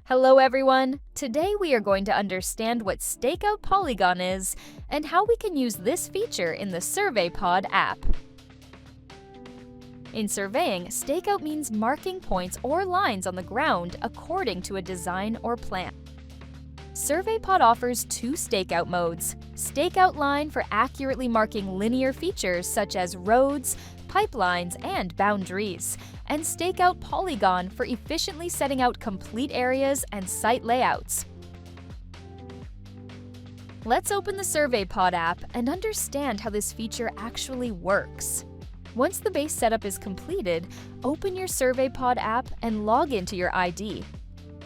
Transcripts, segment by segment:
Hello everyone! Today we are going to understand what Stakeout Polygon is and how we can use this feature in the SurveyPod app. In surveying, stakeout means marking points or lines on the ground according to a design or plan. SurveyPod offers two stakeout modes: Stakeout Line for accurately marking linear features such as roads, pipelines, and boundaries, and Stakeout Polygon for efficiently setting out complete areas and site layouts. Let's open the SurveyPod app and understand how this feature actually works. Once the base setup is completed, open your SurveyPod app and log into your ID.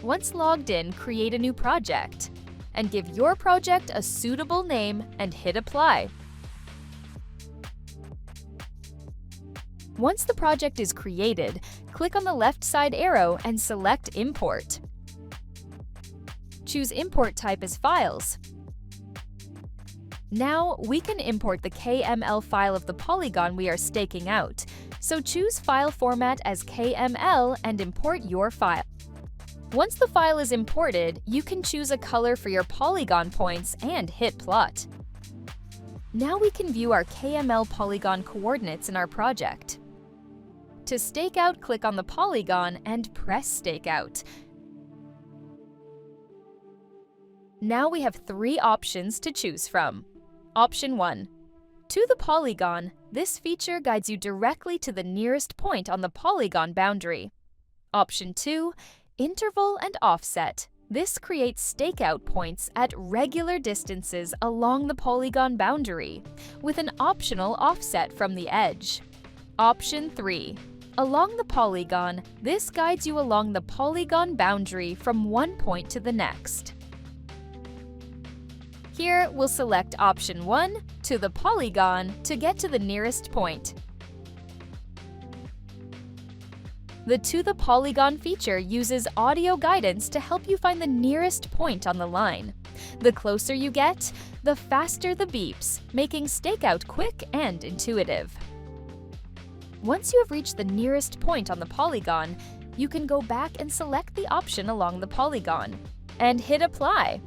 Once logged in, create a new project, and give your project a suitable name and hit Apply. Once the project is created, click on the left side arrow and select Import. Choose Import Type as Files. Now, we can import the KML file of the polygon we are staking out, so choose File Format as KML and import your file. Once the file is imported, you can choose a color for your polygon points and hit Plot. Now we can view our KML polygon coordinates in our project. To stake out, click on the polygon and press Stakeout. Now we have three options to choose from. Option 1. To the polygon, this feature guides you directly to the nearest point on the polygon boundary. Option 2. Interval and offset. This creates stakeout points at regular distances along the polygon boundary, with an optional offset from the edge. Option 3. Along the polygon, this guides you along the polygon boundary from one point to the next. Here, we'll select Option 1, to the polygon, to get to the nearest point. The To the Polygon feature uses audio guidance to help you find the nearest point on the line. The closer you get, the faster the beeps, making stakeout quick and intuitive. Once you have reached the nearest point on the polygon, you can go back and select the option along the polygon and hit Apply.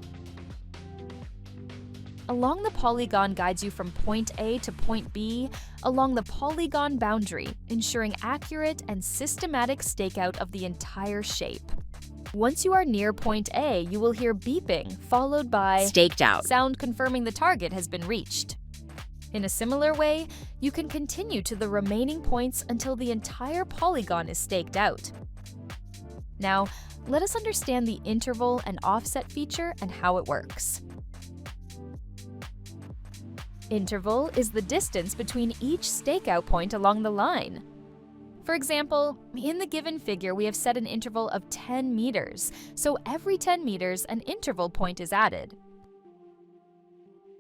Along the polygon guides you from point A to point B along the polygon boundary, ensuring accurate and systematic stakeout of the entire shape. Once you are near point A, you will hear beeping, followed by Staked out. sound confirming the target has been reached. In a similar way, you can continue to the remaining points until the entire polygon is staked out. Now, let us understand the interval and offset feature and how it works. Interval is the distance between each stakeout point along the line. For example, in the given figure, we have set an interval of 10 meters, so every 10 meters, an interval point is added.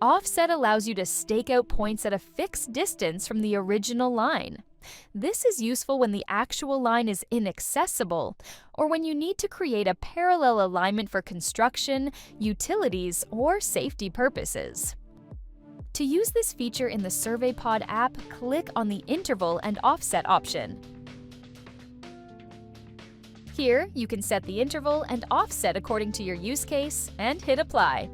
Offset allows you to stake out points at a fixed distance from the original line. This is useful when the actual line is inaccessible, or when you need to create a parallel alignment for construction, utilities, or safety purposes. To use this feature in the SurveyPod app, click on the Interval and Offset option. Here, you can set the interval and offset according to your use case and hit Apply.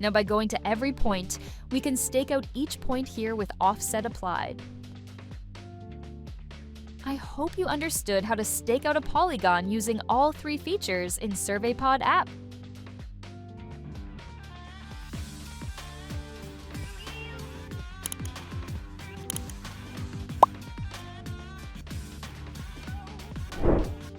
Now, by going to every point, we can stake out each point here with offset applied. I hope you understood how to stake out a polygon using all three features in SurveyPod app.